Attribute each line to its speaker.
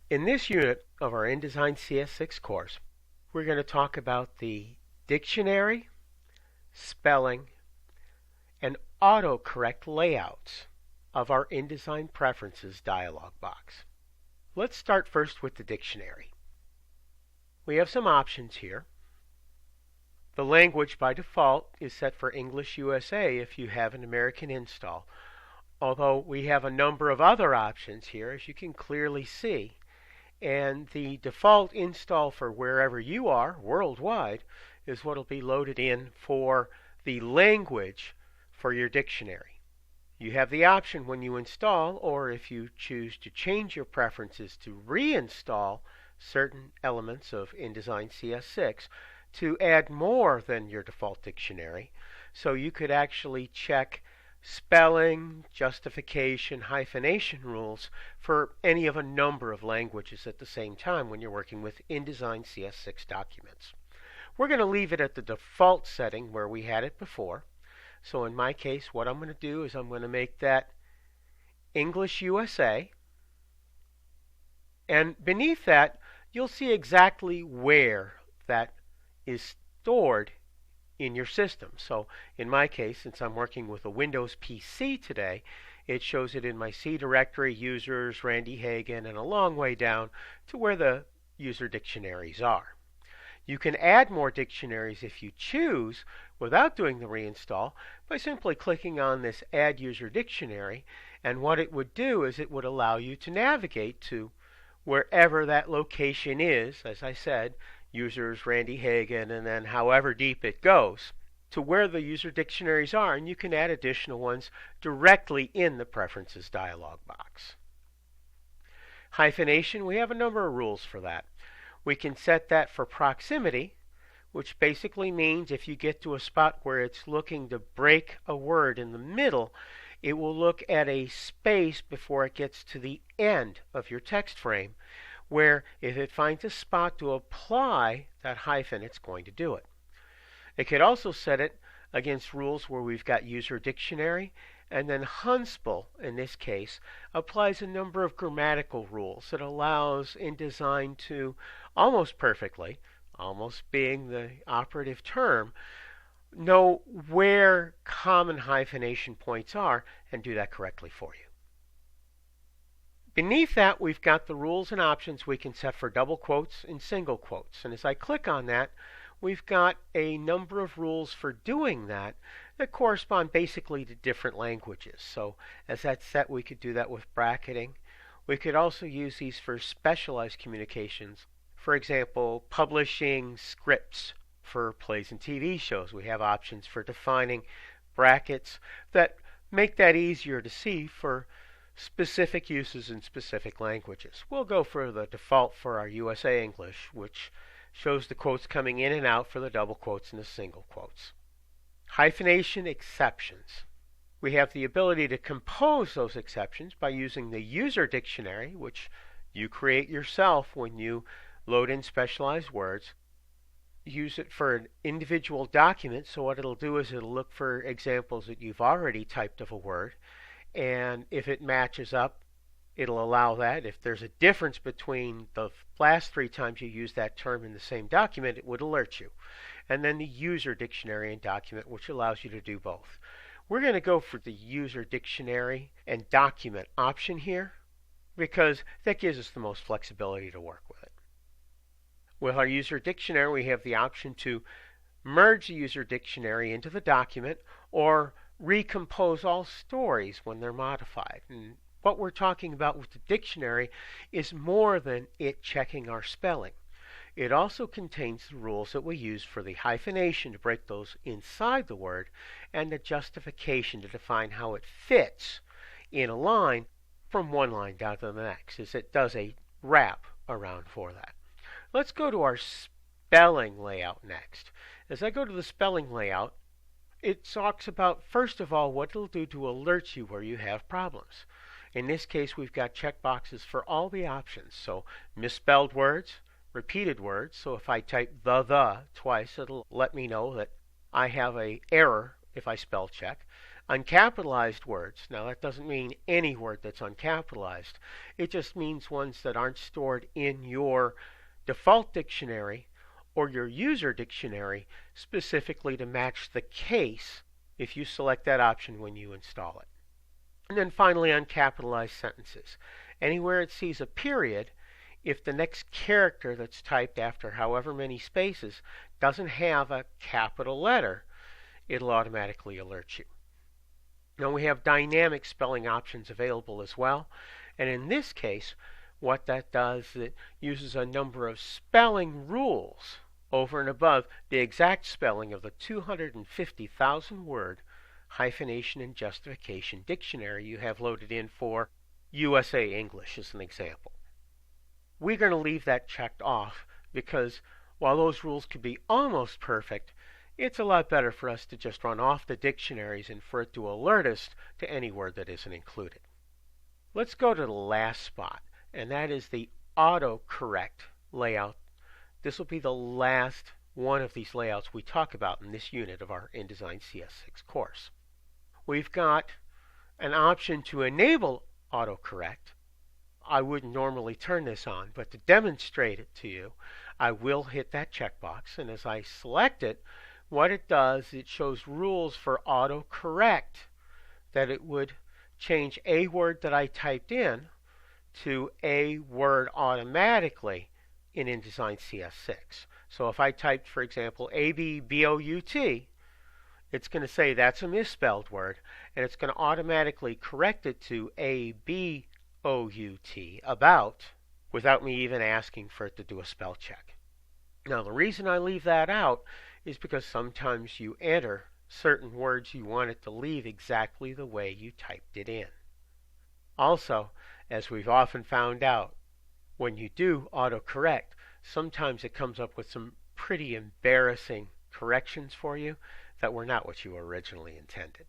Speaker 1: In this unit of our InDesign CS6 course, we're going to talk about the dictionary, spelling, and autocorrect layouts of our InDesign Preferences dialog box. Let's start first with the dictionary. We have some options here. The language by default is set for English USA if you have an American install, although we have a number of other options here, as you can clearly see. And the default install for wherever you are worldwide is what will be loaded in for the language for your dictionary. You have the option when you install, or if you choose to change your preferences to reinstall certain elements of InDesign CS6, to add more than your default dictionary. So you could actually check spelling, justification, hyphenation rules for any of a number of languages at the same time when you're working with InDesign CS6 documents. We're going to leave it at the default setting where we had it before. So in my case, what I'm going to do is I'm going to make that English USA. And beneath that, you'll see exactly where that is stored in your system. So in my case, since I'm working with a Windows PC today, it shows it in my C directory, users, Randy Hagen, and a long way down to where the user dictionaries are. You can add more dictionaries if you choose without doing the reinstall by simply clicking on this Add User Dictionary, and what it would do is it would allow you to navigate to wherever that location is, as I said, users, Randy Hagen, and then however deep it goes to where the user dictionaries are, and you can add additional ones directly in the Preferences dialog box. Hyphenation, we have a number of rules for that. We can set that for proximity, which basically means if you get to a spot where it's looking to break a word in the middle, it will look at a space before it gets to the end of your text frame, where if it finds a spot to apply that hyphen, it's going to do it. It could also set it against rules where we've got user dictionary, and then Hunspel, in this case, applies a number of grammatical rules that allows InDesign to almost perfectly, almost being the operative term, know where common hyphenation points are and do that correctly for you. Beneath that, we've got the rules and options we can set for double quotes and single quotes. And as I click on that, we've got a number of rules for doing that that correspond basically to different languages. So as that's set, we could do that with bracketing. We could also use these for specialized communications. For example, publishing scripts for plays and TV shows. We have options for defining brackets that make that easier to see for specific uses in specific languages. We'll go for the default for our USA English, which shows the quotes coming in and out for the double quotes and the single quotes. Hyphenation exceptions. We have the ability to compose those exceptions by using the user dictionary, which you create yourself when you load in specialized words. Use it for an individual document, so what it'll do is it'll look for examples that you've already typed of a word, and if it matches up, it'll allow that. If there's a difference between the last 3 times you use that term in the same document, it would alert you. And then the user dictionary and document, which allows you to do both. We're going to go for the user dictionary and document option here because that gives us the most flexibility to work with it. With our user dictionary, we have the option to merge the user dictionary into the document or recompose all stories when they're modified. And what we're talking about with the dictionary is more than it checking our spelling. It also contains the rules that we use for the hyphenation to break those inside the word and the justification to define how it fits in a line from one line down to the next, as it does a wrap around for that. Let's go to our spelling layout next. As I go to the spelling layout, it talks about, first of all, what it'll do to alert you where you have problems. In this case, we've got checkboxes for all the options. So misspelled words, repeated words. So if I type the twice, it'll let me know that I have an error if I spell check. Uncapitalized words, now that doesn't mean any word that's uncapitalized. It just means ones that aren't stored in your default dictionary or your user dictionary specifically to match the case if you select that option when you install it. And then finally, uncapitalized sentences. Anywhere it sees a period, if the next character that's typed after however many spaces doesn't have a capital letter, it'll automatically alert you. Now we have dynamic spelling options available as well, and in this case what that does is it uses a number of spelling rules over and above the exact spelling of the 250,000 word hyphenation and justification dictionary you have loaded in for USA English as an example. We're going to leave that checked off because while those rules could be almost perfect, it's a lot better for us to just run off the dictionaries and for it to alert us to any word that isn't included. Let's go to the last spot, and that is the autocorrect layout. This will be the last one of these layouts we talk about in this unit of our InDesign CS6 course. We've got an option to enable autocorrect. I wouldn't normally turn this on, but to demonstrate it to you, I will hit that checkbox, and as I select it, what it does, it shows rules for autocorrect, that it would change a word that I typed in to a word automatically in InDesign CS6. So if I typed, for example, A-B-B-O-U-T, it's going to say that's a misspelled word, and it's going to automatically correct it to A-B-O-U-T, about, without me even asking for it to do a spell check. Now the reason I leave that out is because sometimes you enter certain words you want it to leave exactly the way you typed it in. Also, as we've often found out, when you do autocorrect, sometimes it comes up with some pretty embarrassing corrections for you that were not what you originally intended.